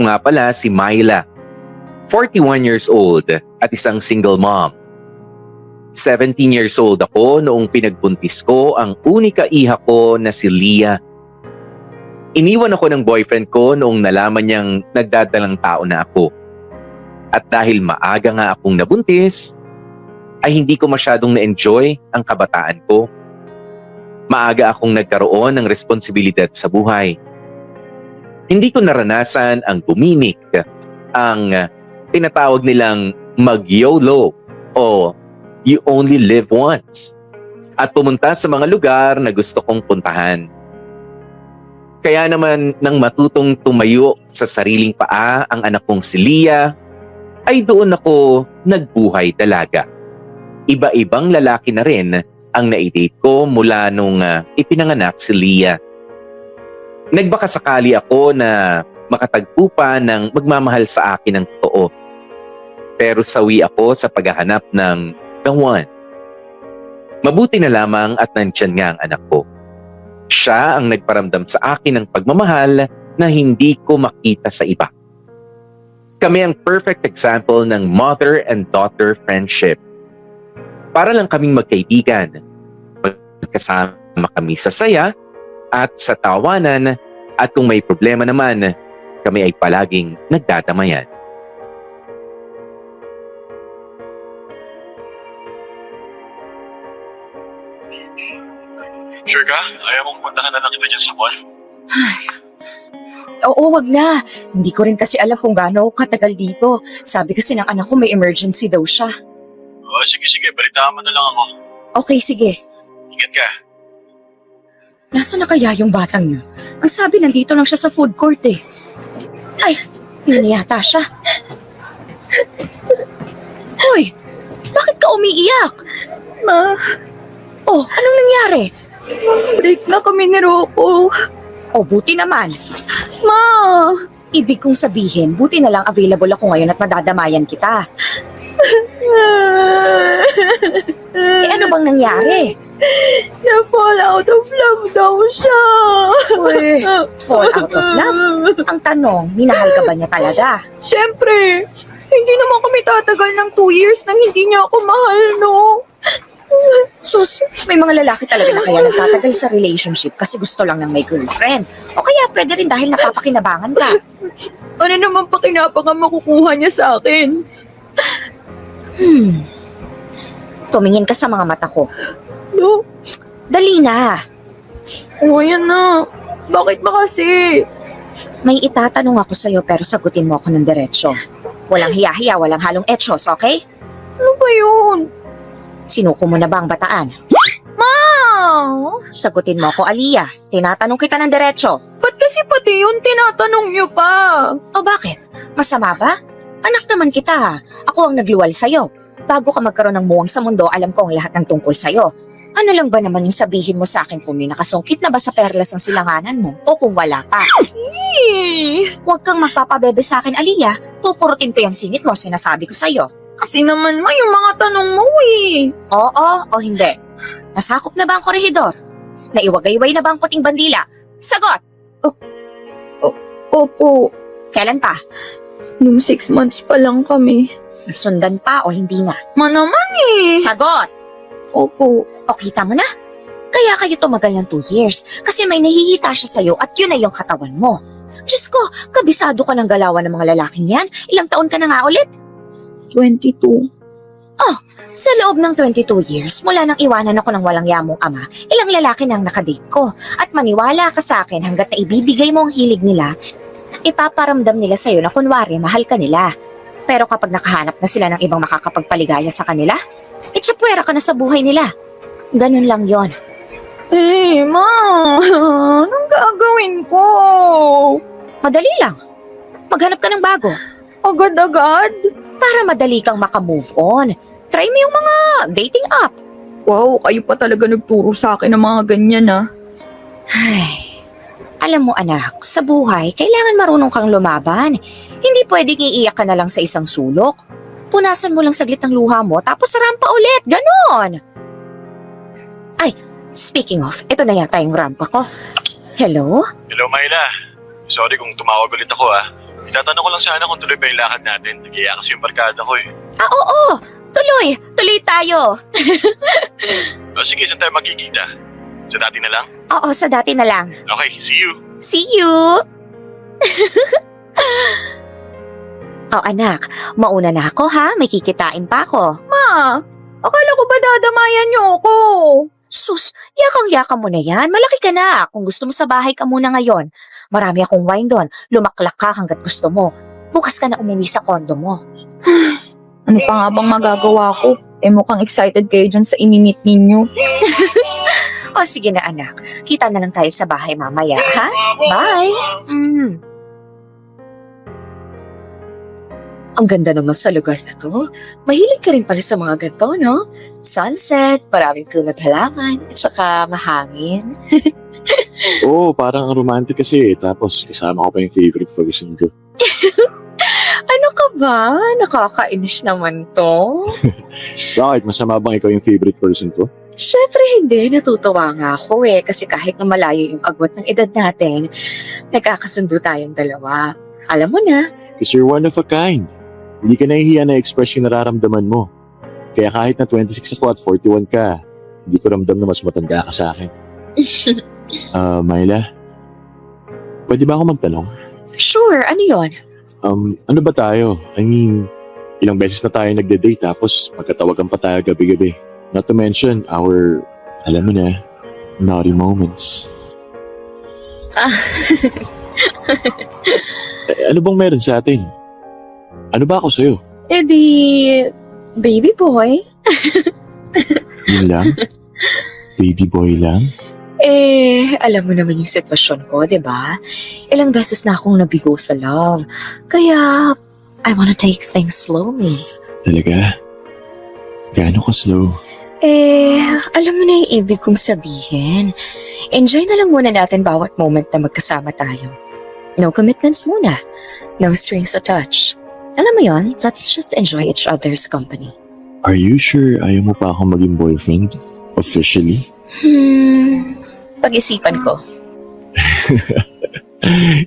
nga pala si Myla, 41 years old at isang single mom. 17 years old ako noong pinagbuntis ko ang unika iha ko na si Leah. Iniwan ako ng boyfriend ko noong nalaman niyang nagdadalang tao na ako. At dahil maaga nga akong nabuntis, ay hindi ko masyadong na-enjoy ang kabataan ko. Maaga akong nagkaroon ng responsibilidad sa buhay. Hindi ko naranasan ang bumimik, ang tinatawag nilang mag-YOLO o you only live once, at pumunta sa mga lugar na gusto kong puntahan. Kaya naman nang matutong tumayo sa sariling paa ang anak kong si Leah, ay doon ako nagbuhay dalaga. Iba-ibang lalaki na rin ang na-date ko mula nung ipinanganak si Leah. Nagbakasakali ako na makatagpo pa ng magmamahal sa akin ng totoo. Pero sawi ako sa paghahanap ng the one. Mabuti na lamang at nandyan nga ang anak ko. Siya ang nagparamdam sa akin ng pagmamahal na hindi ko makita sa iba. Kami ang perfect example ng mother and daughter friendship. Para lang kaming magkaibigan. Magkasama kami sa saya at sa tawanan, at kung may problema naman, kami ay palaging nagdadamayan. Sure ka? Ayaw mong puntahan na lang kita dyan sa mall? Oo, wag na. Hindi ko rin kasi alam kung gaano katagal dito. Sabi kasi ng anak ko may emergency daw siya. Sige, balitaan mo na lang ako. Okay, sige. Ingat ka. Nasaan na kaya yung batang yun? Ang sabi, nandito lang siya sa food court eh. Ay, naniyata siya. Hoy, bakit ka umiiyak? Ma, Oh, anong nangyari? break na kami ni Rocco. Oh, buti naman. Ma, Ibig kong sabihin, buti na lang available ako ngayon at madadamayan kita. Eh ano bang nangyari? na-fall out of love daw siya. Uy, fall out of love? Ang tanong, minahal ka ba niya talaga? Siyempre, hindi naman kami tatagal ng 2 years nang hindi niya ako mahal, no? Sus, may mga lalaki talaga na kaya nagtatagal sa relationship kasi gusto lang ng may girlfriend. O kaya pwede rin dahil napapakinabangan ka. Ano naman pakinabang ang makukuha niya sa akin? Tumingin ka sa mga mata ko. No? Dali na. O, yan na. Bakit ba kasi? May itatanong ako sa'yo pero sagutin mo ako ng diretsyo. Walang hiya-hiya, walang halong etsyos, okay? Ano ba yun? Sinuko mo na ba ang bataan? Ma! Sagutin mo ako, Aliyah. Tinatanong kita ng diretsyo. Ba't kasi pati yun tinatanong niyo pa? O bakit? Masama ba? Anak naman kita. Ako ang nagluwal sa'yo. Bago ka magkaroon ng muwang sa mundo, alam ko ang lahat ng tungkol sa'yo. Ano lang ba naman yung sabihin mo sa akin kung may nakasungkit na ba sa perlas ng silanganan mo? O kung wala pa? Huwag kang magpapabebe sa akin, Aliyah. Kukurutin ko yung singit mo, sinasabi ko sa'yo. Kasi naman ma, yung mga tanong mo eh. Oo o hindi. Nasakop na ba ang korehidor? Naiwagayway na ba ang puting bandila? Sagot! Opo, Kailan pa? nung 6 months pa lang kami. Sundan pa o hindi na? Ma naman eh. Sagot! Opo. O kita mo na? Kaya kayo tumagal ng 2 years kasi may nahihita siya sa'yo at yun na yung katawan mo. Diyos ko, kabisado ka ng galawan ng mga lalaking yan. Ilang taon ka na nga ulit? 22. Sa loob ng 22 years, mula nang iwanan ako ng walang yamong ama, ilang lalaki nang nakadate ko. At maniwala ka sa akin hanggat na ibibigay mo ang hilig nila, ipaparamdam nila sa'yo na kunwari mahal ka nila. Pero kapag nakahanap na sila ng ibang makakapagpaligaya sa kanila, itsapwera ka na sa buhay nila. Ganun lang yon. Eh, ma, anong gagawin ko? Madali lang. Maghanap ka ng bago. Agad-agad? Para madali kang makamove on. Try mo yung mga dating app. Wow, kayo pa talaga nagturo sa akin ng mga ganyan ah. Ay, alam mo anak, sa buhay, kailangan marunong kang lumaban. Hindi pwedeng iiyak ka na lang sa isang sulok. Punasan mo lang saglit ang luha mo, tapos rampa ulit. Ganon! Ay, speaking of, ito na yata yung rampa ko. Hello? Hello, Myla. Sorry kung tumawag ulit ako Itatanong ko lang sana kung tuloy pa yung lakad natin. Nagyaya kasi yung barkada ko eh. Oo, tuloy. Tuloy tayo. O sige, saan tayo magkikita? Sa dati na lang? Oo, sa dati na lang. Okay, see you! See you! Oh anak, mauna na ako ha, may kikitain pa ako. Ma, akala ko ba dadamayan niyo ako? Sus, yakang-yaka mo na yan, malaki ka na. Kung gusto mo sa bahay ka muna ngayon. Marami akong wine doon, lumaklak ka hanggat gusto mo. Bukas ka na umuwi sa kondo mo. Ano pa nga bang magagawa ko? Eh mukhang excited kayo dyan sa inimit ninyo. O sige na anak, kita na lang tayo sa bahay mamaya ha? Bye! Ang ganda naman sa lugar na to. Mahilig ka rin pala sa mga ganito, no? Sunset, maraming puno't halaman, at saka mahangin. Oo, parang ang romantic kasi. Tapos kasama ko pa yung favorite person ko. Ano ka ba? Nakakainis naman to. Bakit? Masama bang ikaw yung favorite person ko? Syempre hindi, natutuwa nga ako eh. Kasi kahit na malayo yung agwat ng edad natin, nagkakasundo tayong dalawa. Alam mo na, Because you're one of a kind. Hindi ka nahihiya na express yung nararamdaman mo. Kaya kahit na 26 ako at 41 ka, hindi ko ramdam na mas matanda ka sa akin. Myla, pwede ba ako magtanong? sure, ano yon? Ano ba tayo? I mean, ilang beses na tayo nagde-date tapos magkatawagan pa tayo gabi-gabi. Not to mention our, alam mo na, naughty moments. Ano bang meron sa atin? Ano ba ako sa'yo? Eh di, baby boy. Yun lang? Baby boy lang? Eh, alam mo naman yung sitwasyon ko, di ba? Ilang beses na akong nabigo sa love. Kaya, I wanna take things slowly. Talaga? Gaano ka slow? Eh, alam mo na yung ibig kong sabihin. Enjoy na lang muna natin bawat moment na magkasama tayo. No commitments muna. No strings attached. Alam mo yon, let's just enjoy each other's company. Are you sure ayaw mo pa akong maging boyfriend? Officially? Pag-isipan ko.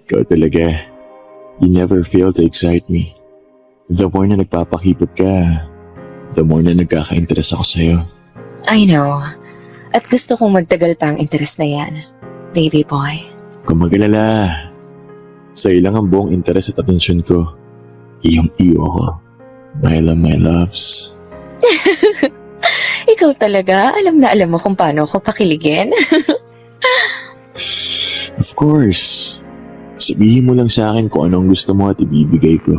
Ikaw talaga. You never fail to excite me. The more na nagpapakipot ka, the more na nagkaka-interest ako sa'yo. I know. At gusto kong magtagal pa ang interest na yan. Baby boy. Kung mag-alala, sa'yo lang ang buong interest at atensyon ko. Iyong-iyo ko. Myla, my loves. Ikaw talaga, alam na alam mo kung paano ako pakiligin. Of course. Sabihin mo lang sa akin kung anong gusto mo at ibibigay ko.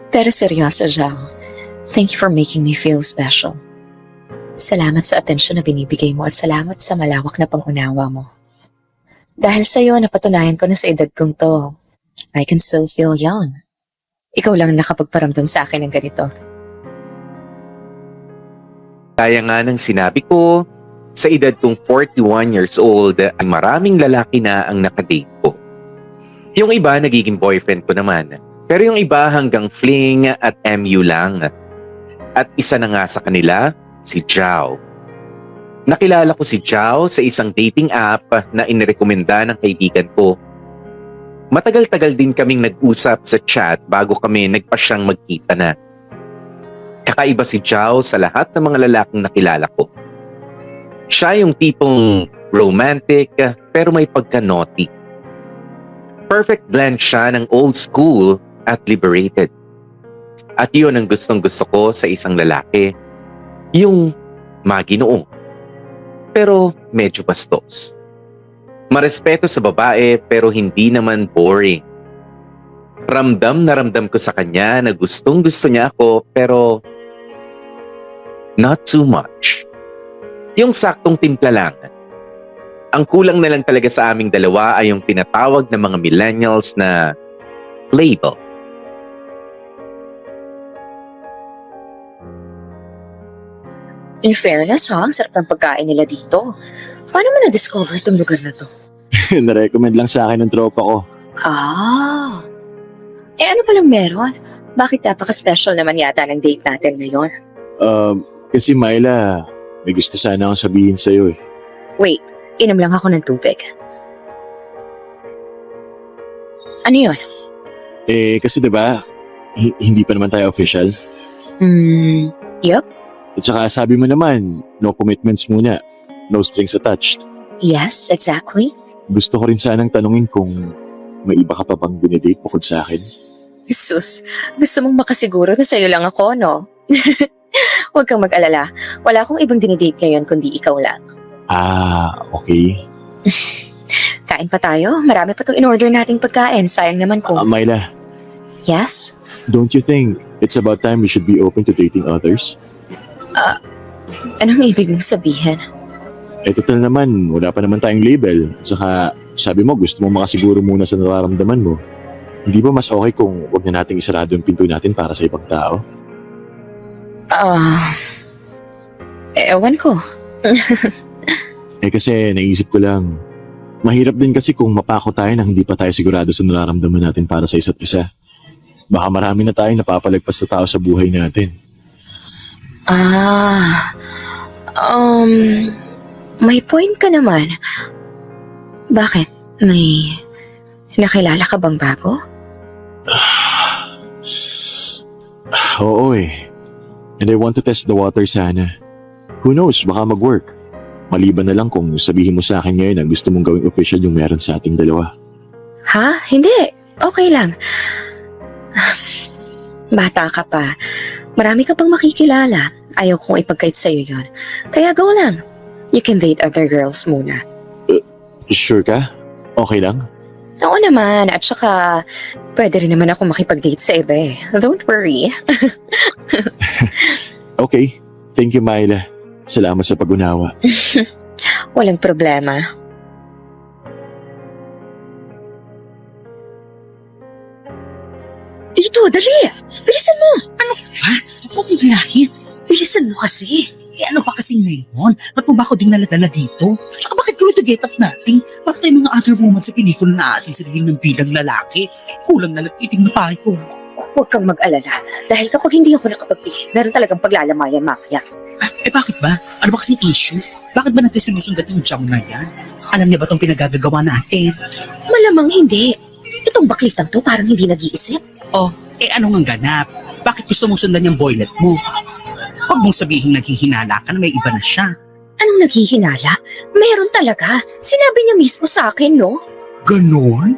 Pero seryoso, Zhao. Thank you for making me feel special. Salamat sa atensyon na binibigay mo at salamat sa malawak na pangunawa mo. Dahil sa'yo, napatunayan ko na sa edad kong to, I can still feel young. Ikaw lang ang nakapagparamdam sa akin ng ganito. Kaya nga ng sinabi ko, sa edad kong 41 years old, ay maraming lalaki na ang nakadate ko. Yung iba nagiging boyfriend ko naman. Pero yung iba hanggang fling at MU lang. At isa na nga sa kanila, si Zhao. Nakilala ko si Zhao sa isang dating app na inirekomenda ng kaibigan ko. Matagal-tagal din kaming nag-usap sa chat bago kami nagpasyang magkita na. Kakaiba si Zhao sa lahat ng mga lalaking nakilala ko. Siya yung tipong romantic pero may pagka-naughty. Perfect blend siya ng old school at liberated. At yun ang gustong-gusto ko sa isang lalaki. Yung maginoong. Pero medyo bastos. Marespeto sa babae pero hindi naman boring. Ramdam na ramdam ko sa kanya na gustong-gusto niya ako pero not too much. Yung saktong timpla lang. Ang kulang na lang talaga sa aming dalawa ay yung tinatawag ng mga millennials na label. In fairness ha, ang sarap ng pagkain nila dito. Paano mo na-discover itong lugar na to? Na-recommend lang sa akin ng tropa ko. Ah. Eh ano palang meron? Bakit napaka-special naman yata ng date natin ngayon? Kasi Myla, may gusto sana akong sabihin sa'yo eh. Wait, inom lang ako ng tubig. Ano yun? Kasi 'di ba, hindi pa naman tayo official. Yup. At saka sabi mo naman, no commitments muna. No strings attached. Yes, exactly. Gusto ko rin sanang tanungin kung may iba ka pa bang dinedate bukod sa akin. Sus, gusto mong makasiguro na sa'yo lang ako, no? Huwag kang mag-alala. Wala akong ibang dinidate ngayon kundi ikaw lang. Okay. Kain pa tayo? Marami pa itong in-order nating pagkain. Sayang naman kung... Myla, Yes? don't you think it's about time we should be open to dating others? Anong ibig mong sabihin? Total naman, wala pa naman tayong label. At saka, sabi mo gusto mo makasiguro muna sa nararamdaman mo. Hindi ba mas okay kung wag na nating isarado yung pinto natin para sa ibang tao? Ewan ko. Kasi naisip ko lang, mahirap din kasi kung mapako tayo nang hindi pa tayo sigurado sa nararamdaman natin para sa isa't isa. Baka marami na tayong napapalagpas na tao sa buhay natin. May point ka naman. Bakit? May nakilala ka bang bago? Oo And I want to test the water sana. Who knows, baka mag-work. Maliban na lang kung sabihin mo sa akin ngayon na gusto mong gawing official yung meron sa ating dalawa. Ha? Hindi. Okay lang. Bata ka pa. Marami ka pang makikilala. Ayaw kong ipagkait sa'yo yon. Kaya go lang. You can date other girls muna. Sure ka? Okay lang? Oo naman. At saka, pwede rin naman ako makipag-date sa iba eh. Don't worry. Okay. Thank you, Myla. Salamat sa pag-unawa. Walang problema. Dito, dali! Bilisan mo! Ha? Huwag hilahin. Bilisan mo kasi. Ano pa kasi ngayon? Ba't mo ba ako ding naladala dito? Tsaka bakit ko ito get up natin? Bakit tayo mga other woman sa pelikula na ating sarili ng bidang lalaki? Kulang na lang iting na tayo. Huwag kang mag-alala. Dahil kapag hindi ako nakapagpihit, meron talagang paglalamayan mamaya. Bakit ba? Ano ba kasing issue? Bakit ba natin sinusundan yung Chang na yan? Alam niya ba itong pinagagagawa natin? Malamang hindi. Itong baklitang to parang hindi nag-iisip. Ano ngang ganap? Bakit gusto mong sundan yung boylet mo? Huwag mong sabihin naghihinala ka na may iba na siya. Anong naghihinala? Meron talaga. Sinabi niya mismo sa akin, no? Ganon?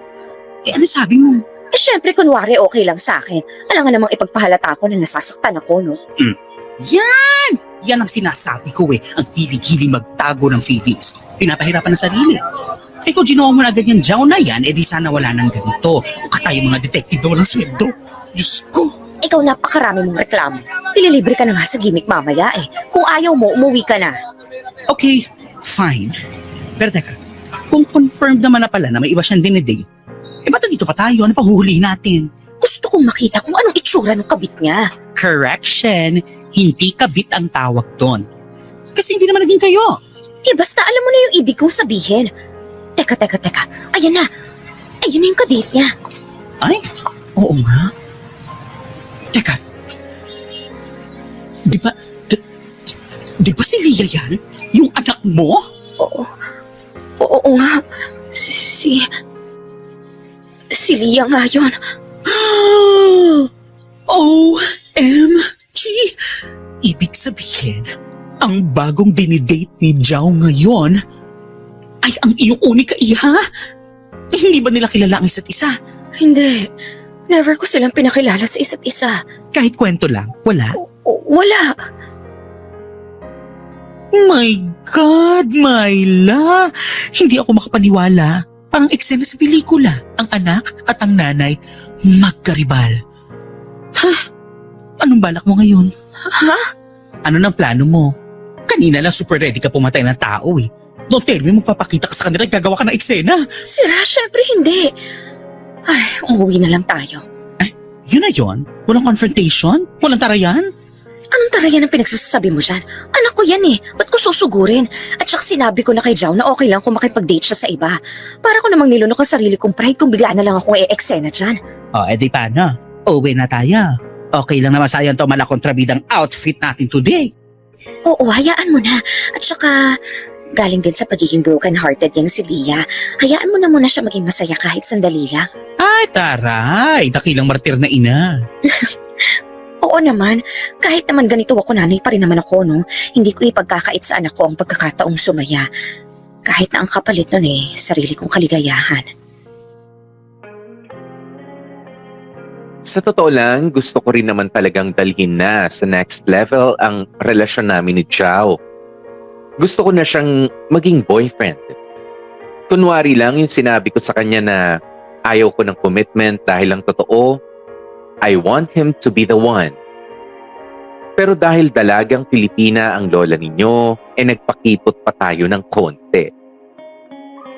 Ano sabi mo? Syempre, kunwari okay lang sa akin. Alam nga namang ipagpahalata ko na nasasaktan ako, no? Yan! Yan ang sinasabi ko ang kilig-kilig magtago ng feelings. Pinapahirapan ng sarili. Kung ginawa mo na agad yung jaw na yan, di sana wala nang ganito. Mukha tayo mga detective na walang sweldo. Diyos ko! Ikaw napakarami mong reklamo. Ililibre ka na nga sa gimmick mamaya eh. Kung ayaw mo, umuwi ka na. Okay, fine. Pero teka, kung confirmed naman na pala na may iba siyang dinedate, ba't dito pa tayo? Ano pang huhulihin natin? Gusto kong makita kung anong itsura ng kabit niya. Correction, hindi kabit ang tawag doon. Kasi hindi naman naging kayo. Basta alam mo na yung ibig kong sabihin. Teka. Ayan na. Ayan na yung kadate niya. Ay, oo nga. Teka. Di ba si Lia yan? Yung anak mo? Oo nga. Si Lia nga yun. OMG! Ibig sabihin, ang bagong dinidate ni Zhao ngayon ay ang iyong unika iha? Hindi ba nila kilala ang isa't isa? Hindi. Never ko silang pinakilala sa isa't isa. Kahit kwento lang, wala? Wala. My God, Myla! Hindi ako makapaniwala. Parang eksena sa pelikula. Ang anak at ang nanay magkaribal. Ha? Anong balak mo ngayon? Ha? Ano nang plano mo? Kanina lang super ready ka pumatay ng tao Don't tell me magpapakita ka sa kanila at gagawa ka ng eksena. Sira, syempre hindi. Ay, umuwi na lang tayo. Yun na yun? Walang confrontation? Walang tarayan? Anong tarayan ang pinagsasabi mo dyan? Anak ko yan Ba't ko susugurin? At saka sinabi ko na kay Zhao na okay lang kung makipag-date siya sa iba. Para ko namang nilunok ang sarili kong pride kung bigla na lang akong e-eksena dyan. Edi paano? Uwi na tayo. Okay lang naman sayang to malakontrabidang outfit natin today. Oo, hayaan mo na. At saka, galing din sa pagiging broken-hearted yung si Lia. Hayaan mo na muna siya maging masaya kahit sandali lang. Ay, taray. Dakilang martir na ina. Oo naman, kahit naman ganito ako nanay pa rin naman ako, no? Hindi ko ipagkakait sa anak ko ang pagkakataong sumaya. Kahit na ang kapalit nun sarili kong kaligayahan. Sa totoo lang, gusto ko rin naman talagang dalhin na sa next level ang relasyon namin ni Chow. Gusto ko na siyang maging boyfriend. Kunwari lang yung sinabi ko sa kanya na ayaw ko ng commitment dahil lang totoo, I want him to be the one. Pero dahil dalagang Pilipina ang lola ninyo, nagpakipot pa tayo ng konti.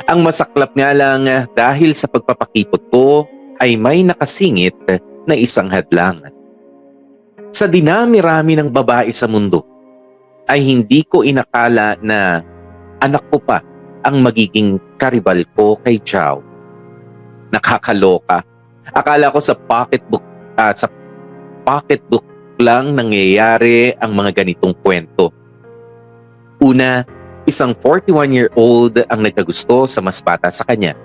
Ang masaklap nga lang dahil sa pagpapakipot ko ay may nakasingit na isang hadlang. Sa dinami-rami ng babae sa mundo, ay hindi ko inakala na anak ko pa ang magiging karibal ko kay Chow. Nakakaloka. Akala ko sa pocketbook lang nangyayari ang mga ganitong kwento. Una, isang 41-year-old ang nagkagusto sa mas bata sa kanya.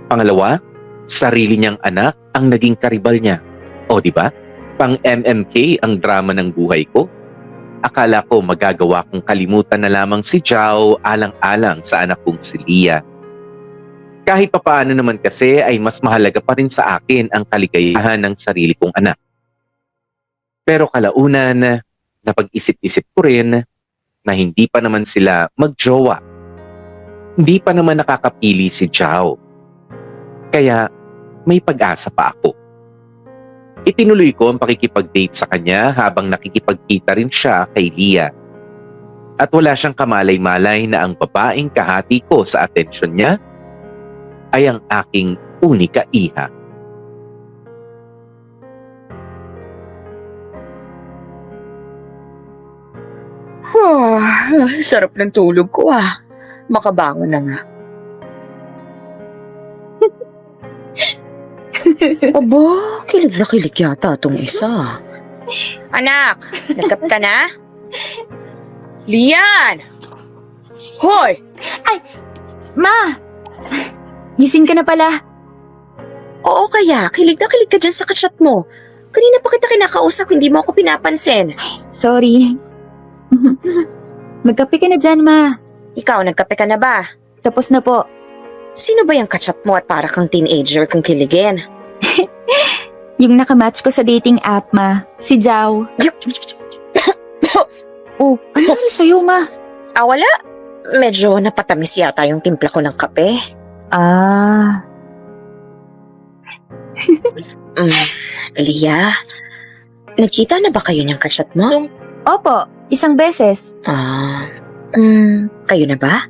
Pangalawa, sarili niyang anak ang naging karibal niya. O di ba? Pang MMK ang drama ng buhay ko. Akala ko magagawa kong kalimutan na lamang si Chow alang-alang sa anak kong si Leah. Kahit papaano naman kasi ay mas mahalaga pa rin sa akin ang kaligayahan ng sarili kong anak. Pero kalaunan, napag-isip-isip ko rin na hindi pa naman sila magjowa. Hindi pa naman nakakapili si Chow. Kaya may pag-asa pa ako. Itinuloy ko ang pakikipag-date sa kanya habang nakikipagkita rin siya kay Leah. At wala siyang kamalay-malay na ang babaeng kahati ko sa atensyon niya ay ang aking unika iha. Sarap ng tulog ko Makabangon na nga. Aba, kilig na kilig yata itong isa. Anak, nagkap ka na? Lian! Hoy! Ma! Gising ka na pala. Oo kaya, kilig na kilig ka dyan sa kachat mo. Kanina pa kita kinakausap, hindi mo ako pinapansin. Sorry. Magkape ka na dyan, Ma. Ikaw, nagkape ka na ba? Tapos na po. Sino ba yung kachat mo at para kang teenager kung kiligin? Yung nakamatch ko sa dating app, Ma. Si Jao. Oh, ano nangyari sa'yo, Ma? Wala. Medyo napatamis yata yung timpla ko ng kape. Leah, nagkita na ba kayo niyang kachat mo? Opo, isang beses. Kayo na ba?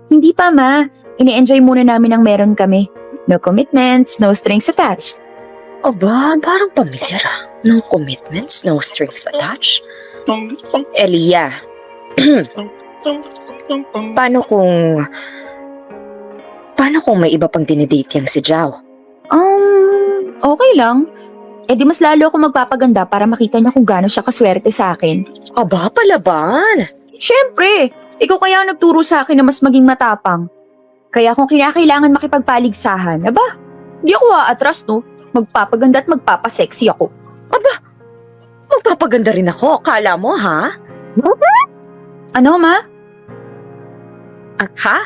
Hindi pa, Ma. Ini-enjoy muna namin ang meron kami. No commitments, no strings attached. Aba, parang pamilyar No commitments, no strings attached. Leah, paano kung may iba pang dinidate yang si Jao? Okay lang. Di mas lalo ako magpapaganda para makita niya kung gaano siya kaswerte sa akin. Aba, palaban. Siyempre, ikaw kaya ang nagturo sa akin na mas maging matapang. Kaya kung kinakailangan makipagpaligsahan, di ako aatras, no? Magpapaganda at magpapasexy ako. Magpapaganda rin ako, kala mo ha? Ano, Ma? Ha?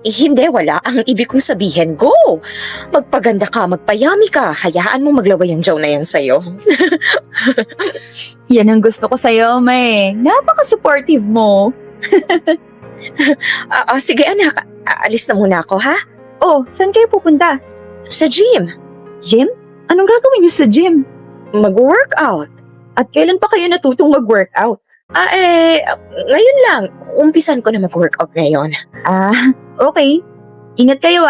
Hindi, wala. Ang ibig kong sabihin, go! Magpaganda ka, magpayami ka. Hayaan mo maglaway ang Joe na yan sa'yo. Yan ang gusto ko sa'yo, Ma eh. Napaka-supportive mo. Sige anak, alis na muna ako ha? Oh, saan kayo pupunta? Sa gym. Gym? Anong gagawin niyo sa gym? Mag-workout. At kailan pa kayo natutong mag-workout? Ngayon lang. Umpisan ko na mag-workout ngayon. Okay. Ingat kayo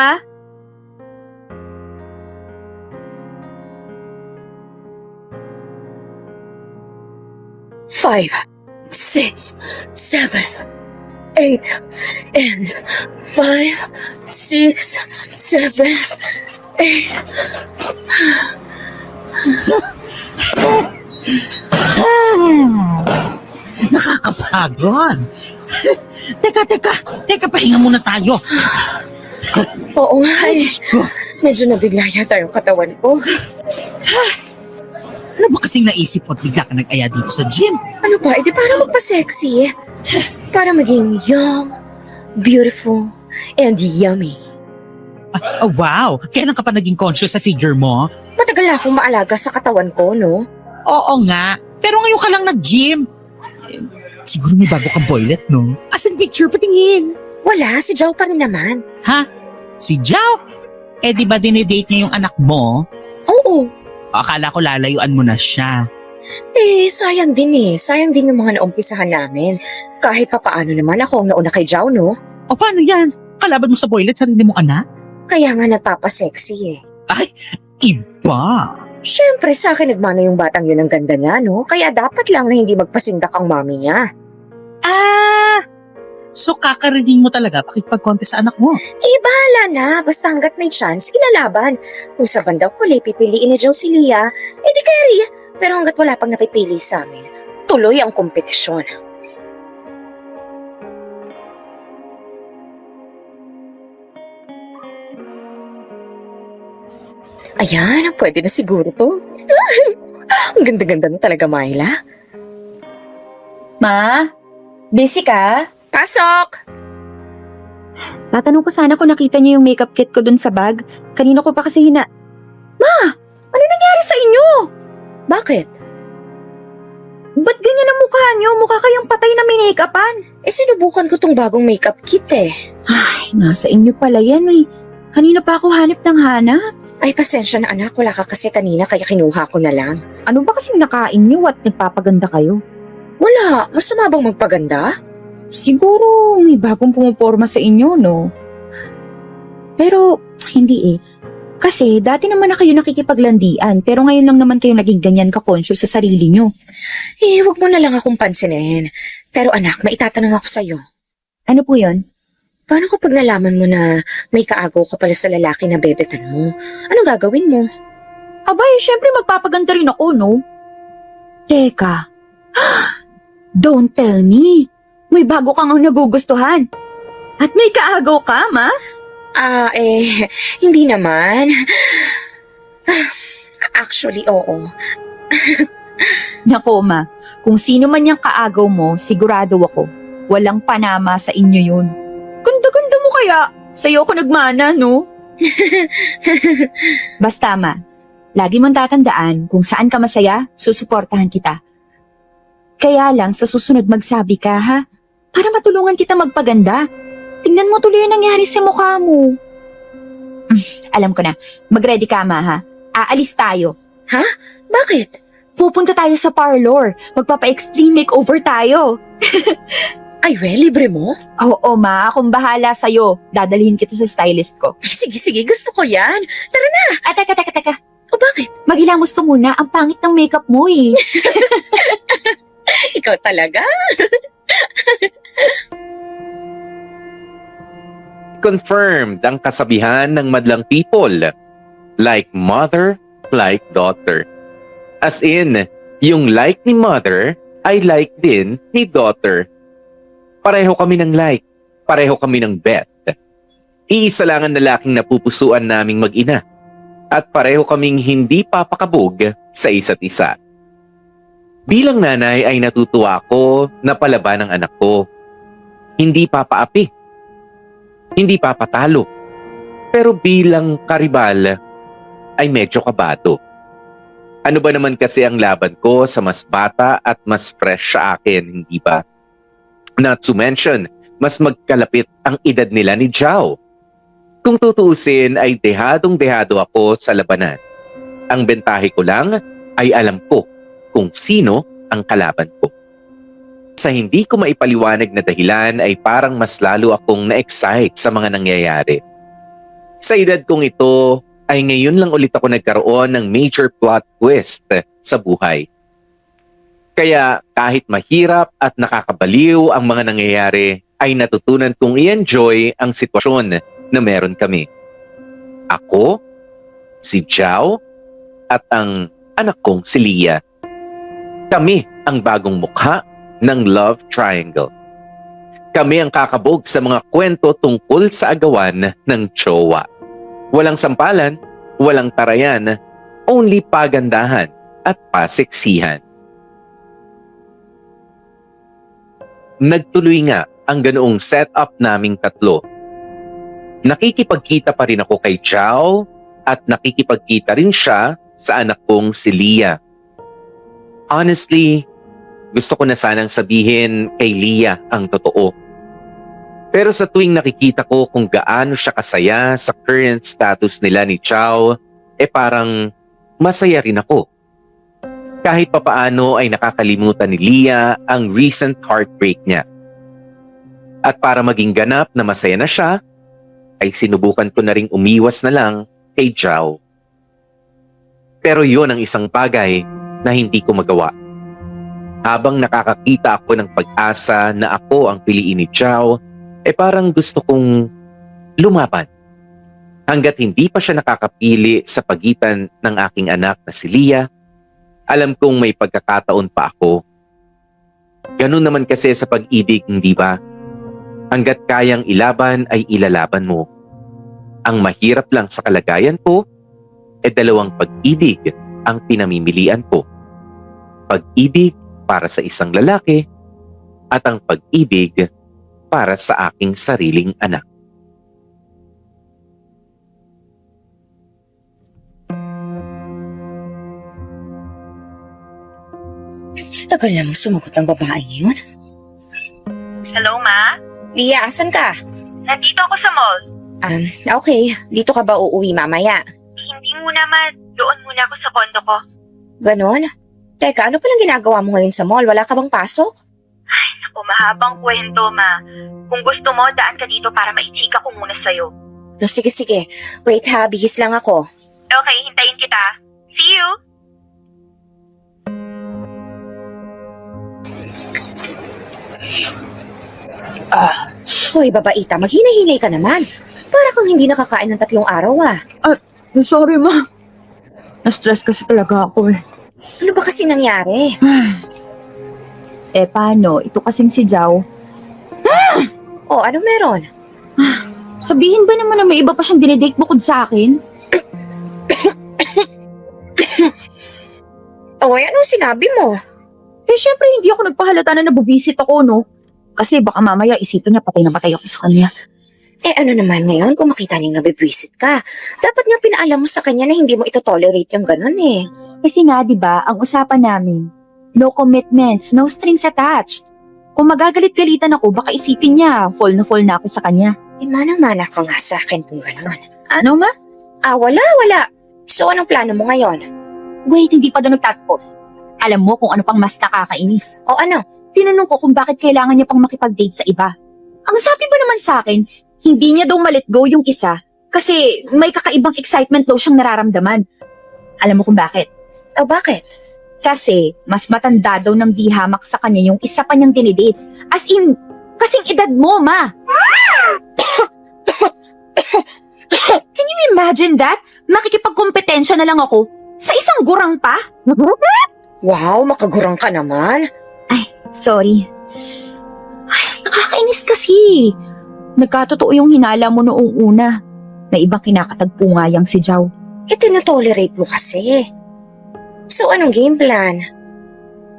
5, 6, 7, 8, and 5, 6, 7, 8. Nakakapagod. Teka, pahinga muna tayo. Oo nga. Ay, Diyos ko. Medyo nabigla yata yung katawan ko. Ano ba kasing naisip mo at bigla ka nag-aya dito sa gym? Ano ba? Edi para magpa-sexy. Para maging young, beautiful, and yummy. Oh, wow! Kailan ka pa naging conscious sa figure mo? Matagal na akong maalaga sa katawan ko, no? Oo nga. Pero ngayon ka lang nag-gym. Eh, siguro may bago kang boylet, no? Asan picture? Patingin. Wala, si Jow pa rin naman. Ha? Si Jao? Eh di ba dinidate niya yung anak mo? Oo. Akala ko lalayuan mo na siya. Eh, sayang din eh. Sayang din yung mga naumpisahan namin. Kahit papaano naman ako ang nauna kay Jow, no? O paano yan? Kalaban mo sa boylet sarili mong anak? Kaya nga nagpapasexy eh. Ay, iba. Siyempre, sa akin nagmana yung batang yun ang ganda niya, no? Kaya dapat lang na hindi magpasindak ang mami niya. Ah! So kakarinig mo talaga pakipag-contest sa anak mo? Wala na, basta hanggat may chance, ilalaban. Kung sa bandang huli, pipiliin ni Joe si Leah, di carry. Pero hanggat wala pang napipili sa amin, tuloy ang kompetisyon. Ayan, pwede na siguro to. Ang ganda-ganda na talaga, Myla. Ma? Busy ka? Pasok! Tatanong ko sana kung nakita niyo yung makeup kit ko dun sa bag. Kanina ko pa kasi Ma! Ano nangyari sa inyo? Bakit? Ba't ganyan ang mukha niyo? Mukha kayong patay na minake-upan. Sinubukan ko tong bagong makeup kit eh. Ay, nasa inyo pala yan eh. Kanina pa ako hanap ng hanap. Ay, pasensya na anak, wala ka kasi kanina kaya kinuha ko na lang. Ano ba kasing nakain niyo at nagpapaganda kayo? Wala, masama bang magpaganda? Siguro may bagong pumuporma sa inyo, no? Pero, hindi eh. Kasi dati naman na kayo nakikipaglandian, pero ngayon lang naman kayo naging ganyan ka-conscious sa sarili nyo. Huwag mo na lang akong pansinin. Pero anak, maitatanong ako sa'yo. Ano po yon? Paano kapag nalaman mo na may kaagaw ka pala sa lalaki na bebetan mo? Anong gagawin mo? Abay, syempre magpapaganda rin ako, no? Teka. Don't tell me. May bago kang nagugustuhan. At may kaagaw ka, ma? Hindi naman. Actually, oo. Nako, ma. Kung sino man yung kaagaw mo, sigurado ako. Walang panama sa inyo yun. Ganda-ganda mo kaya. Sa'yo ako nagmana, no? Basta, ma. Lagi mong tatandaan kung saan ka masaya, susuportahan kita. Kaya lang, sa susunod magsabi ka, ha? Para matulungan kita magpaganda. Tingnan mo tuloy yung nangyari sa mukha mo. Alam ko na. Mag-ready ka, ma, ha? Aalis tayo. Bakit? Pupunta tayo sa parlor. Magpapa-extreme makeover tayo. Ay, libre mo? Oo, ma. Akong bahala sa'yo. Dadalhin kita sa stylist ko. Sige, gusto ko yan. Teka. O bakit? Maghilamos ka muna. Ang pangit ng makeup mo, eh. Ikaw talaga? Confirmed ang kasabihan ng madlang people. Like mother, like daughter. As in, yung like ni mother ay like din ni daughter. Pareho kami ng like. Pareho kami ng bet. Iisa lang ang lalaking napupusuan naming mag-ina. At pareho kaming hindi papakabog sa isa't isa. Bilang nanay ay natutuwa ako na palaban ng anak ko. Hindi papaapi. Hindi papatalo. Pero bilang karibal ay medyo kabado. Ano ba naman kasi ang laban ko sa mas bata at mas fresh sa akin, hindi ba? Not to mention, mas magkalapit ang edad nila ni Jao. Kung tutuusin ay dehadong-dehado ako sa labanan. Ang bentahe ko lang ay alam ko kung sino ang kalaban ko. Sa hindi ko maipaliwanag na dahilan ay parang mas lalo akong na-excite sa mga nangyayari. Sa edad kong ito ay ngayon lang ulit ako nagkaroon ng major plot twist sa buhay. Kaya kahit mahirap at nakakabaliw ang mga nangyayari, ay natutunan kong i-enjoy ang sitwasyon na meron kami. Ako, si Jao, at ang anak kong si Leah. Kami ang bagong mukha ng Love Triangle. Kami ang kakabog sa mga kwento tungkol sa agawan ng jowa. Walang sampalan, walang tarayan, only pagandahan at paseksihan. Nagtuloy nga ang ganoong setup naming tatlo. Nakikipagkita pa rin ako kay Chow at nakikipagkita rin siya sa anak kong si Leah. Honestly, gusto ko na sanang sabihin kay Leah ang totoo. Pero sa tuwing nakikita ko kung gaano siya kasaya sa current status nila ni Chow, parang masaya rin ako. Kahit papaano ay nakakalimutan ni Leah ang recent heartbreak niya. At para maging ganap na masaya na siya, ay sinubukan ko na ring umiwas na lang kay Chow. Pero yon ang isang bagay na hindi ko magawa. Habang nakakakita ako ng pag-asa na ako ang piliin ni Chow, parang gusto kong lumaban. Hanggat hindi pa siya nakakapili sa pagitan ng aking anak na si Leah, alam kong may pagkakataon pa ako. Ganun naman kasi sa pag-ibig, hindi ba? Hanggat kayang ilaban ay ilalaban mo. Ang mahirap lang sa kalagayan ko, dalawang pag-ibig ang pinamimilian ko. Pag-ibig para sa isang lalaki at ang pag-ibig para sa aking sariling anak. Tagal namang sumagot ang babaeng yun. Hello, Ma? Leah, asan ka? Nandito ako sa mall. Okay. Dito ka ba uuwi mamaya? Hindi muna, Ma. Doon muna ako sa kondo ko. Ganon? Teka, ano palang ginagawa mo ngayon sa mall? Wala ka bang pasok? Naku, mahabang kwento, Ma. Kung gusto mo, daan ka dito para maichika ko muna sa'yo. No, sige. Wait ha, bihis lang ako. Okay, hintayin kita. See you! Hoy, babaita, maghinay-hinay ka naman. Para kang hindi nakakain ng 3 araw Sorry, ma. Na-stress kasi talaga ako eh. Ano ba kasi nangyari? Paano? Ito kasing si Jao. Oh, ano meron? Sabihin ba naman na may iba pa siyang dinedate bukod sa akin? Oy, anong sinabi mo? Syempre hindi ako nagpahalata na nabubisit ako, no? Kasi baka mamaya isipin niya patay na patay ako sa kanya. Ano naman ngayon kung makita niyang nabibwisit ka? Dapat nga pinaalam mo sa kanya na hindi mo ito tolerate yung ganun eh. Kasi nga, di ba, ang usapan namin, no commitments, no strings attached. Kung magagalit-galitan ako, baka isipin niya, fall na ako sa kanya. Mana-mana ka nga sa akin kung ganun. Ano, ma? Wala. So, anong plano mo ngayon? Wait, hindi pa doon nagtatapos. Alam mo kung ano pang mas nakakainis. O ano? Tinanong ko kung bakit kailangan niya pang makipag-date sa iba. Ang sabi ba naman sa akin, hindi niya daw ma-let go yung isa kasi may kakaibang excitement daw siyang nararamdaman. Alam mo kung bakit? O bakit? Kasi mas matanda daw ng di hamak sa kanya yung isa pa niyang dinidate. As in, kasing edad mo, ma. Can you imagine that? Makikipagkompetensya na lang ako sa isang gurang pa? Wow, makagurang ka naman. Sorry. Ay, nakakainis kasi. Nagkatotoo yung hinala mo noong una. Na ibang kinakatagpo nga yang si Jao. Tinatolerate mo kasi. So, anong game plan?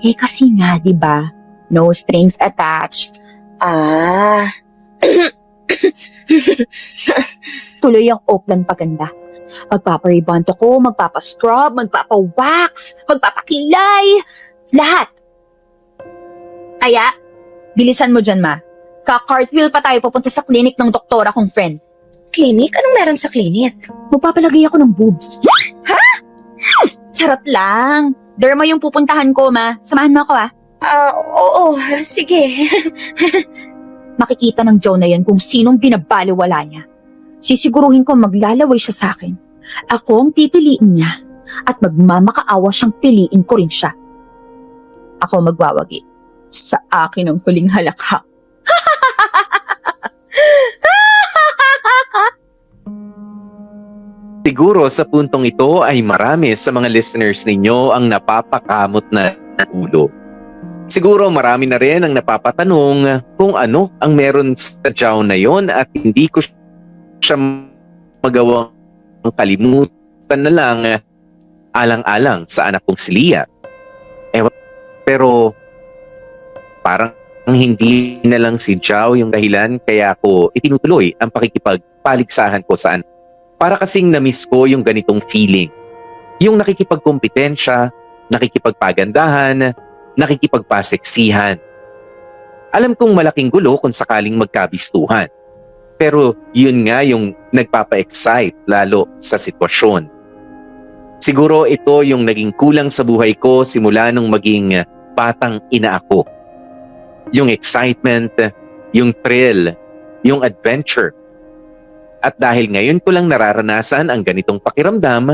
Kasi nga, di ba? No strings attached. Tuloy ang Oakland paganda. Magpaparibond ako, magpapascrub, magpapawax, magpapakilay. Lahat. Kaya, bilisan mo dyan, ma. Ka-cartwheel pa tayo papunta sa clinic ng doktora kong friend. Clinic? Anong meron sa clinic? Magpapalagay ako ng boobs. Ha? Charot lang. Derma yung pupuntahan ko, ma. Samahan mo ako, Oo, sige. Makikita ng Joe na yan kung sinong binabaliwala niya. Sisiguruhin ko maglalaway siya sa akin. Ako ang pipiliin niya. At magmamakaawa siyang piliin ko rin siya. Ako magwawagi. Sa akin ang huling halakhak. Siguro sa puntong ito ay marami sa mga listeners ninyo ang napapakamot na ulo. Siguro marami na rin ang napapatanong kung ano ang meron sa Jao na yon at hindi ko siya magawang kalimutan na lang alang-alang sa anak kong si Leah. Pero parang hindi na lang si Zhao yung dahilan kaya ako itinutuloy ang pakikipagpaligsahan ko sa anak. Para kasing na-miss ko yung ganitong feeling. Yung nakikipagkompetensya, nakikipagpagandahan, nakikipagpaseksihan. Alam kong malaking gulo kung sakaling magkabistuhan. Pero yun nga yung nagpapa-excite lalo sa sitwasyon. Siguro ito yung naging kulang sa buhay ko simula nung maging batang ina ako. Yung excitement, yung thrill, yung adventure. At dahil ngayon ko lang nararanasan ang ganitong pakiramdam,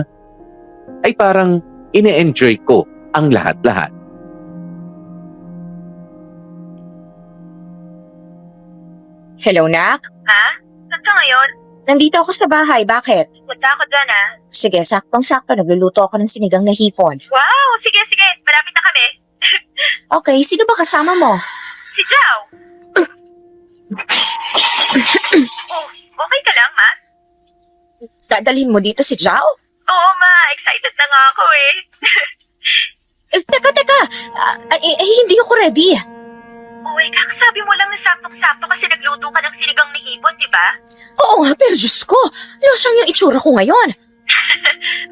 ay parang ine-enjoy ko ang lahat-lahat. Hello, Nak? Ha? Saan ka ngayon? Nandito ako sa bahay. Bakit? Punta ako dyan Sige, saktong-sakto. Nagluluto ako ng sinigang na hipon. Wow! Sige. Malapit na kami. Okay, sino ba kasama mo? Si Zhao. Oh, okay ka lang, ma? Dadalhin mo dito si Zhao? Oo, ma. Excited na nga ako eh. Teka. Hindi ako ready. Uy, kakasabi mo lang na saktong-sakto kasi nagluto ka ng sinigang ni hipon, di ba? Oo nga, pero Diyos ko, losyang yung itsura ko ngayon.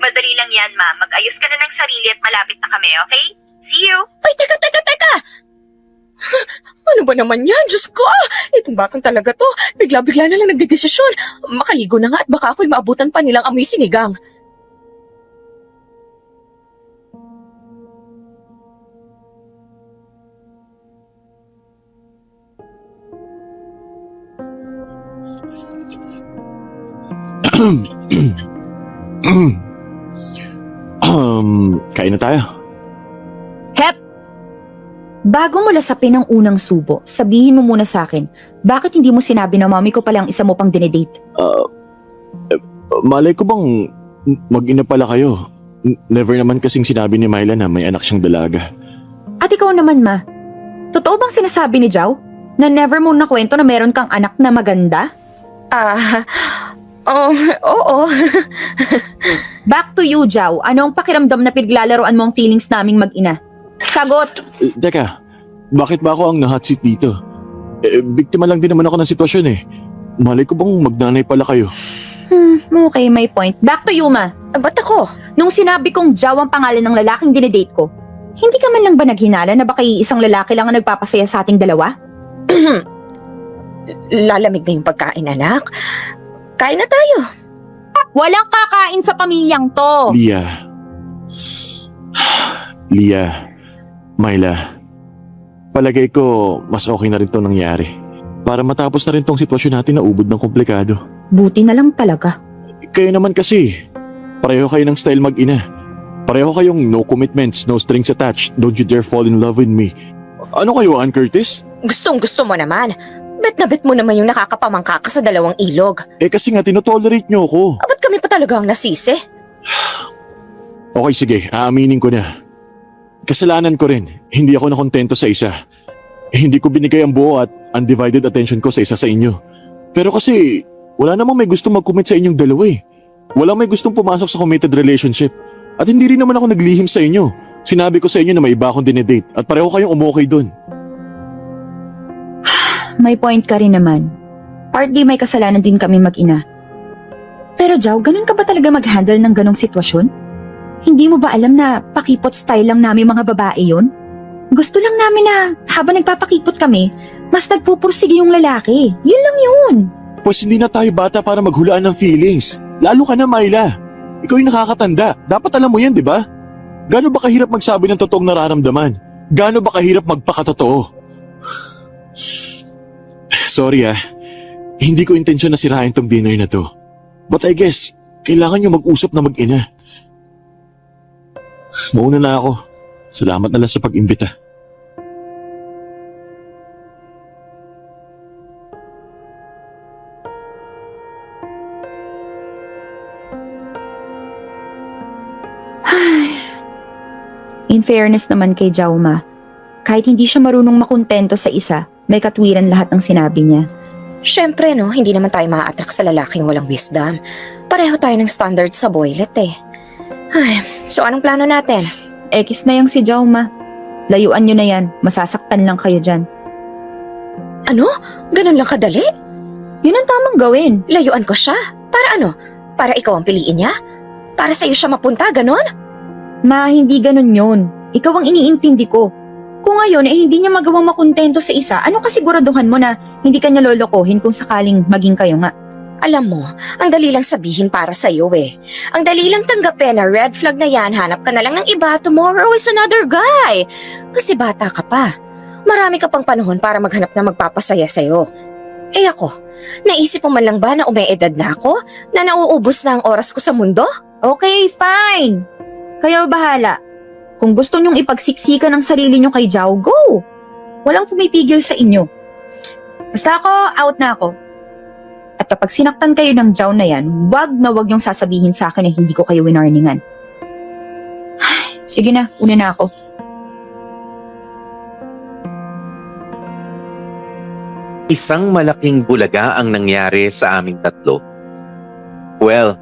Madali lang yan, ma. Mag-ayos ka na ng sarili at malapit na kami, okay? See you! Ay, teka! Ano ba naman yan? Diyos ko! Itong batang talaga to. Bigla-bigla na lang nagdedesisyon. Makaligo na nga at baka ako'y maabutan pa nilang amoy sinigang. Kain na tayo. Hep! Bago mo lasapin ang unang subo, sabihin mo muna sa akin, bakit hindi mo sinabi na mami ko palang isa mo pang dinedate? Malay ko bang mag-ina pala kayo? Never naman kasing sinabi ni Myla na may anak siyang dalaga. At ikaw naman, ma. Totoo bang sinasabi ni Zhao na never mo nakwento na meron kang anak na maganda? Oo. Back to you, Zhao. Anong pakiramdam na pinaglalaroan mo ang feelings naming mag-ina? Sagot! Teka, bakit ba ako ang na-hot seat dito? Biktima lang din naman ako ng sitwasyon eh. Malay ko bang magnanay pala kayo? Okay, may point. Back to you, ma. Ba't ako? Nung sinabi kong Zhao ang pangalan ng lalaking dinedate ko, hindi ka man lang ba naghinala na baka iisang lalaki lang ang nagpapasaya sa ating dalawa? Lalamig na yung pagkain, anak. Kain na tayo. Walang kakain sa pamilyang to! Leah, Myla, palagay ko mas okay na rin itong nangyari. Para matapos na rin tong sitwasyon natin na ubod ng komplikado. Buti na lang talaga. Kayo naman kasi, pareho kayo ng style mag-ina. Pareho kayong no commitments, no strings attached, don't you dare fall in love with me. Ano kayo, Ann Curtis? Gustong-gusto mo naman. Bet na bet mo naman yung nakakapamangka ka sa dalawang ilog. Kasi nga tinotolerate niyo ako. Ba't kami pa talaga ang nasisi? Okay, sige, aaminin ko na. Kasalanan ko rin, hindi ako nakontento sa isa. Hindi ko binigay ang buo at undivided attention ko sa isa sa inyo. Pero kasi, wala namang may gustong mag-commit sa inyong dalawa eh. Walang may gustong pumasok sa committed relationship. At hindi rin naman ako naglihim sa inyo. Sinabi ko sa inyo na may iba akong dinedate at pareho kayong umukay dun. May point ka rin naman. Partly may kasalanan din kami mag-ina. Pero Zhao, ganun ka ba talaga mag-handle ng ganong sitwasyon? Hindi mo ba alam na pakipot style lang namin mga babae yon? Gusto lang namin na habang nagpapakipot kami, mas nagpupursige yung lalaki. Yun lang yun. Pues hindi na tayo bata para maghulaan ng feelings. Lalo ka na, Myla. Ikaw yung nakakatanda. Dapat alam mo yan, di ba? Gaano ba kahirap magsabi ng totoong nararamdaman? Gaano ba kahirap magpakatotoo? Sorry hindi ko intensyon na sirain tong dinner na to. But I guess, kailangan nyo mag-usap na mag-ina. Mauna na ako. Salamat na lang sa pag-imbita. In fairness naman kay Zhao, ma, kahit hindi siya marunong makontento sa isa, may katwiran lahat ng sinabi niya. Siyempre, no, hindi naman tayo maa-attract sa lalaking walang wisdom. Pareho tayo ng standard sa boylet eh. Ay, so anong plano natin? Ekis na yung si Jauma. Layuan nyo na yan. Masasaktan lang kayo dyan. Ano? Ganun lang kadali? Yun ang tamang gawin. Layuan ko siya? Para ano? Para ikaw ang piliin niya? Para sa'yo siya mapunta, ganon? Ma, hindi ganun yun. Ikaw ang iniintindi ko. Kung ngayon hindi niya magawang makontento sa isa, ano kasiguraduhan mo na hindi ka niya lolokohin kung sakaling maging kayo nga? Alam mo, ang dali lang sabihin para sa'yo eh. Ang dali lang tanggapin na red flag na yan, hanap ka na lang ng iba, tomorrow is another guy. Kasi bata ka pa. Marami ka pang panahon para maghanap na magpapasaya sa'yo. Eh ako, naisip mo man lang ba na umeedad na ako? Na nauubos na ang oras ko sa mundo? Okay, fine. Kayo bahala. Kung gusto niyong ipagsiksikan ang sarili niyo kay Jao, go! Walang pumipigil sa inyo. Basta ako, out na ako. At kapag sinaktan kayo ng Jao na yan, wag na wag niyong sasabihin sa akin na hindi ko kayo winarningan. Sige na, una na ako. Isang malaking bulaga ang nangyari sa aming tatlo. Well,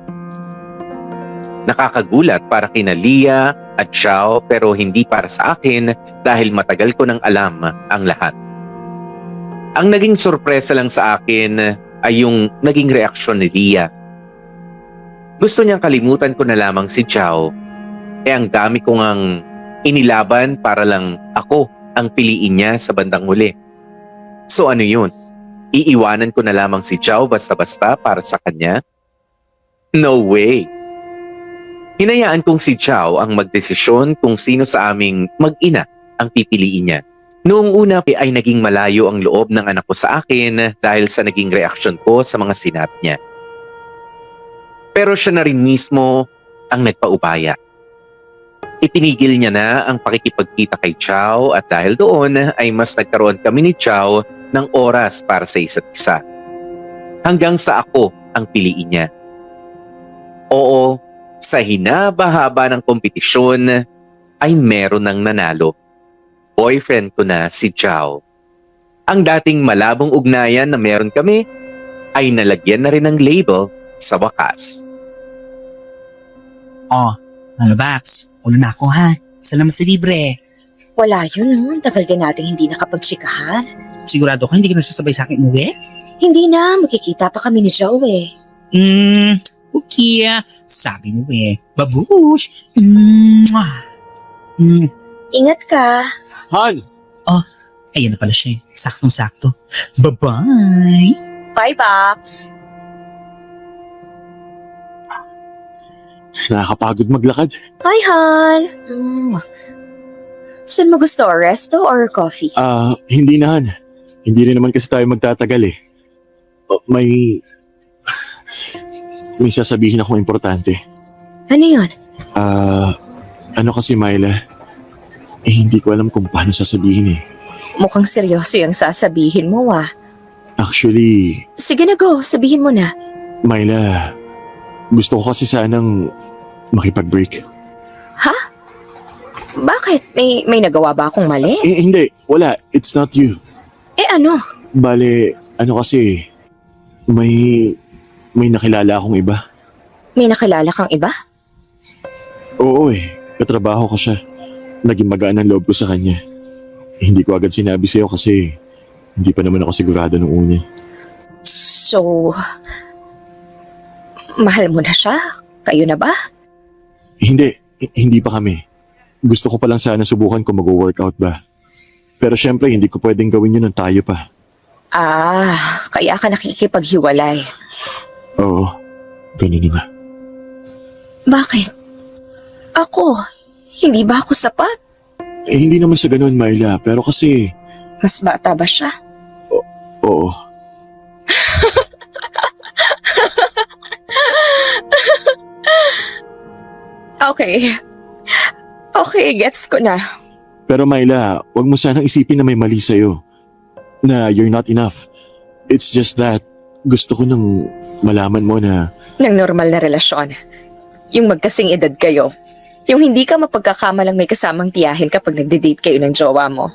nakakagulat para kina Lia at Xiao pero hindi para sa akin dahil matagal ko nang alam ang lahat. Ang naging sorpresa lang sa akin ay yung naging reaksyon ni Lia. Gusto niyang kalimutan ko na lamang si Xiao. Ang dami kong ang inilaban para lang ako ang piliin niya sa bandang huli. So ano yun? Iiwanan ko na lamang si Xiao basta-basta para sa kanya? No way! Hinayaan kong si Xiao ang magdesisyon kung sino sa aming mag-ina ang pipiliin niya. Noong una ay naging malayo ang loob ng anak ko sa akin dahil sa naging reaksyon ko sa mga sinabi niya. Pero siya na rin mismo ang nagpaubaya. Itinigil niya na ang pakikipagkita kay Xiao at dahil doon ay mas nagkaroon kami ni Xiao ng oras para sa isa't isa. Hanggang sa ako ang piliin niya. Oo, sa hinaba-haba ng kompetisyon ay meron ng nanalo. Boyfriend ko na si Xiao. Ang dating malabong ugnayan na meron kami ay nalagyan na rin ng label sa wakas. Oh, ano Bax? Ulo na ako ha. Salamat sa libre. Wala yun, tagal din nating hindi nakapagtsikahan. Sigurado ka hindi ka nasasabay sa akin uwi? Hindi na, magkikita pa kami ni Joe eh. Okay. Sabi mo babush. Ingat ka. Han! Ayan na pala siya. Saktong-sakto. Bye-bye! Bye, Box. Nakakapagod maglakad. Hi, Han. Saan mo gusto, resto or coffee? Hindi na, Han. Hindi rin naman kasi tayo magtatagal eh. May sasabihin akong importante. Ano yun? Ano kasi Myla, hindi ko alam kung paano sasabihin eh. Mukhang seryoso yung sasabihin mo Actually, Sige na, go. Sabihin mo na. Myla, gusto ko kasi sanang makipag-break. Bakit? May nagawa ba akong mali? Hindi, wala. It's not you. Ano? Bale, ano kasi, may nakilala akong iba. May nakilala kang iba? Oo katrabaho ko siya. Naging magaan ang loob ko sa kanya. Hindi ko agad sinabi sa'yo kasi hindi pa naman ako sigurado nung una. So, mahal mo na siya? Kayo na ba? Hindi pa kami. Gusto ko pa lang sana subukan kung mag-workout ba. Pero syempre, hindi ko pwedeng gawin yun ng tayo pa. Kaya ka nakikipaghiwalay. Oo, ganun nga. Bakit? Ako, hindi ba ako sapat? Hindi naman sa ganun, Myla. Pero kasi, Mas bata ba siya? oo. Okay, gets ko na. Pero Myla, wag mo sanang isipin na may mali sa'yo. Na you're not enough. It's just that, gusto ko nang malaman mo na Ng normal na relasyon. Yung magkasing edad kayo. Yung hindi ka mapagkakamalang may kasamang tiyahin kapag nagde-date kayo ng jowa mo.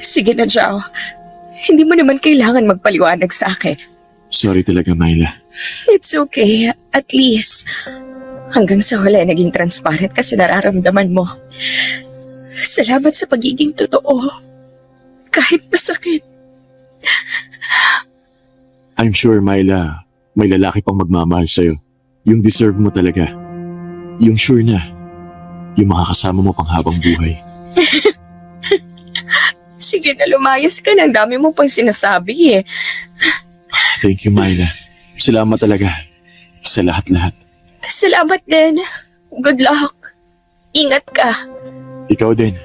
Sige na, Jao. Hindi mo naman kailangan magpaliwanag sa akin. Sorry talaga, Myla. It's okay. At least, hanggang sa huli naging transparent ka sa nararamdaman mo. Salamat sa pagiging totoo. Kahit masakit. I'm sure, Myla, may lalaki pang magmamahal sa'yo. Yung deserve mo talaga. Yung sure na. Yung makakasama mo pang habang buhay. Sige na, lumayas ka na. Ang dami mo pang sinasabi eh. Thank you, Myla. Salamat talaga. Sa lahat-lahat. Salamat din. Good luck. Ingat ka. Ikaw din.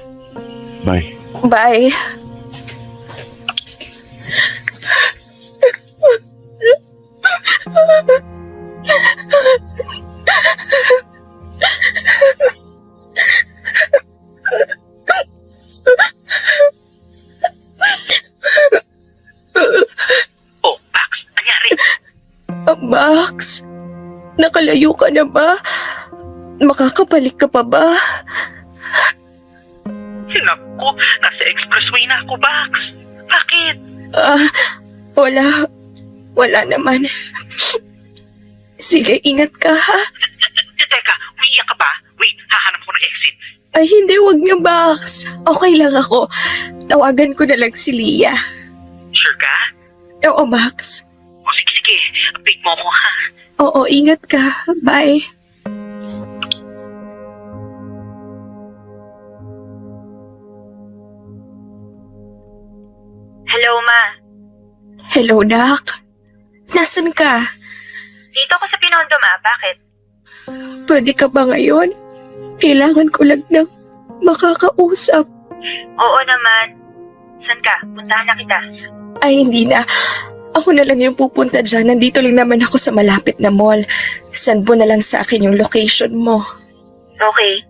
Bye. Bye. Oh, Pax, nangyari? Max, nakalayo ka na ba? Makakabalik ka pa ba? Naku, nasa expressway na ako, Pax. Bakit? Wala. Wala naman. Sige, ingat ka ha. Teka, umiiyak ka ba? Wait, hahanap ko ng exit. Ay, hindi, wag niyo, Max. Okay lang ako. Tawagan ko na lang si Leah. Sure ka? Oo, Max. O sige, update mo ako ha. Oo, ingat ka. Bye. Hello, Ma. Hello, Nak. Nasaan ka? Dito ako sa Pinondo, Ma. Bakit? Pwede ka ba ngayon? Kailangan ko lang ng makakausap. Oo naman. San ka? Puntahan na kita. Ay, hindi na. Ako na lang yung pupunta dyan. Nandito lang naman ako sa malapit na mall. Send mo na lang sa akin yung location mo. Okay.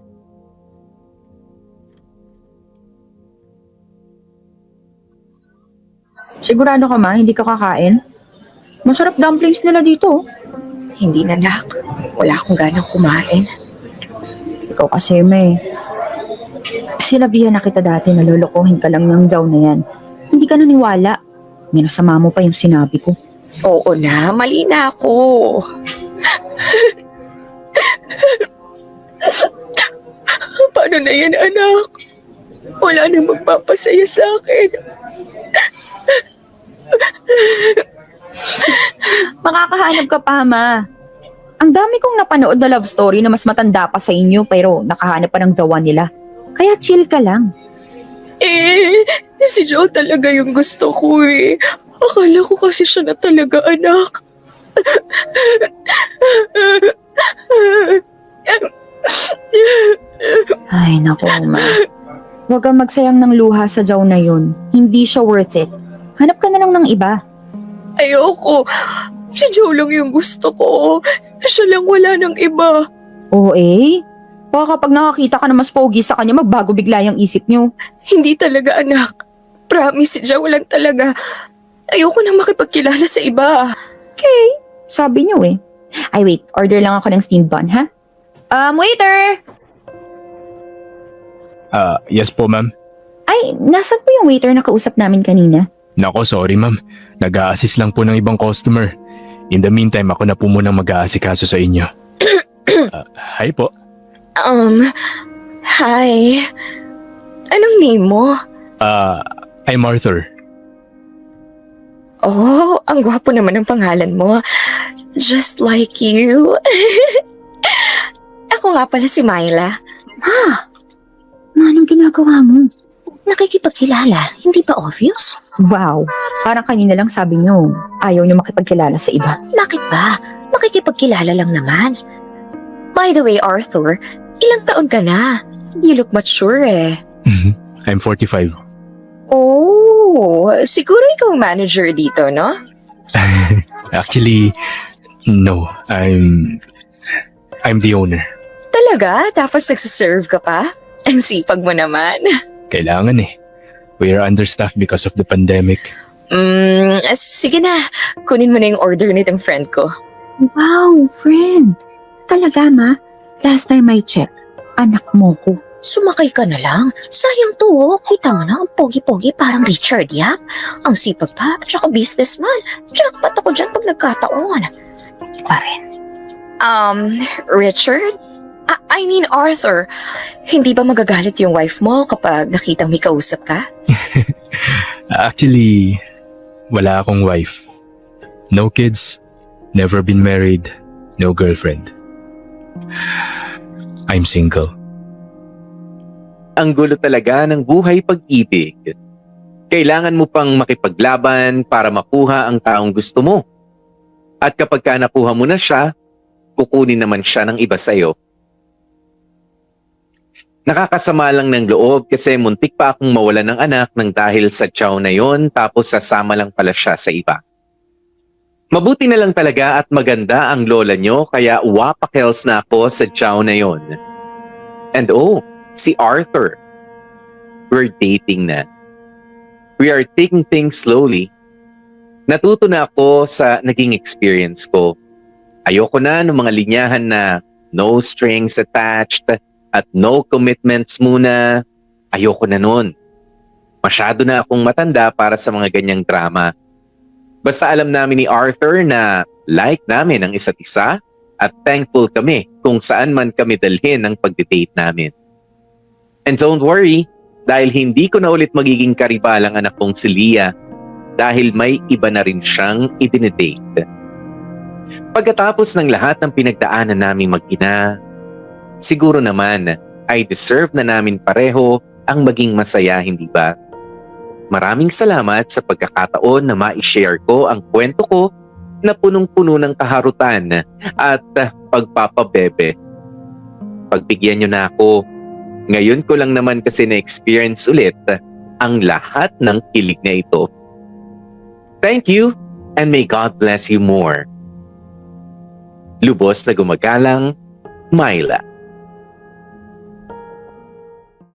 Sigurado ka ma, hindi ka kakain? Masarap dumplings nila dito. Hindi na, Nak. Wala akong ganang kumain. Ikaw kasi, May. Sinabihan na kita dati na lolokohin ka lang ng jaw na yan. Hindi ka naniwala. Minasama mo pa yung sinabi ko. Oo na, mali na ako. Paano na yan, anak? Wala na magpapasaya sa akin. Makakahanap ka pa, ma. Ang dami kong napanood na love story na mas matanda pa sa inyo pero nakahanap pa ng dawan nila. Kaya chill ka lang. Si Joe talaga yung gusto ko eh. Akala ko kasi siya na talaga, anak. Ay, naku, ma. Huwag kang magsayang ng luha sa jaw na yun. Hindi siya worth it. Hanap ka na lang ng iba. Ayoko. Si Joe lang yung gusto ko. Siya lang, wala ng iba. Oo eh. Baka kapag nakakita ka na mas pogi sa kanya, magbago bigla yung isip niyo. Hindi talaga, anak. Promise, si Joe lang talaga. Ayoko na makipagkilala sa iba. Sabi niyo eh. Ay wait, order lang ako ng steamed bun, ha? Waiter! Yes po, ma'am. Ay, nasan po yung waiter na kausap namin kanina? Nako, sorry, ma'am. Nag-a-assist lang po ng ibang customer. In the meantime, ako na po munang mag-aasikaso sa inyo. Hi po. Hi. Anong name mo? I'm Arthur. Oh, ang gwapo naman ng pangalan mo. Just like you. Ako nga pala si Myla. Anong ginagawa mo? Nakikipagkilala, hindi ba obvious? Wow, parang kanina lang sabi niyo, ayaw niyo makipagkilala sa iba. Bakit ba? Makikipagkilala lang naman. By the way, Arthur, ilang taon ka na? You look mature eh. I'm 45. Oh, siguro ikaw ang manager dito, no? Actually, no. I'm the owner. Talaga? Tapos nagsiserve ka pa? Ang sipag mo naman. Kailangan eh. We are understaffed because of the pandemic. Sige na. Kunin mo na yung order nitong friend ko. Wow, friend. Talaga ma, last time I checked, anak mo ko. Sumakay ka na lang. Sayang to, oh. Kita mo na, ang pogi-pogi, parang Richard Yap. Ang sipag pa, at saka businessman. Jackpot ako dyan pag nagkataon. Pa rin. Richard? I mean Arthur. Hindi ba magagalit yung wife mo kapag nakitang may kausap ka? Actually, wala akong wife. No kids, never been married, no girlfriend. I'm single. Ang gulo talaga ng buhay pag-ibig. Kailangan mo pang makipaglaban para makuha ang taong gusto mo. At kapag ka nakuha mo na siya, kukunin naman siya ng iba sa'yo. Nakakasama lang ng loob kasi muntik pa akong mawalan ng anak nang dahil sa tiyaw na yon tapos sasama lang pala siya sa iba. Mabuti na lang talaga at maganda ang lola nyo kaya wapakels na ako sa tiyaw na yon. And si Arthur. We're dating na. We are taking things slowly. Natuto na ako sa naging experience ko. Ayoko na ng mga linyahan na no strings attached at no commitments muna. Ayoko na nun. Masyado na akong matanda para sa mga ganyang drama. Basta alam namin ni Arthur na like namin ang isa't isa at thankful kami kung saan man kami dalhin ang pagdidate namin. And don't worry, dahil hindi ko na ulit magiging karibalang anak kong si Leah dahil may iba na rin siyang idinidate. Pagkatapos ng lahat ng pinagdaanan naming mag-ina, siguro naman ay deserve na namin pareho ang maging masaya, hindi ba? Maraming salamat sa pagkakataon na ma-share ko ang kwento ko na punong-puno ng kaharutan at pagpapabebe. Pagbigyan niyo na ako. Ngayon ko lang naman kasi na-experience ulit ang lahat ng kilig na ito. Thank you and may God bless you more. Lubos na gumagalang, Myla.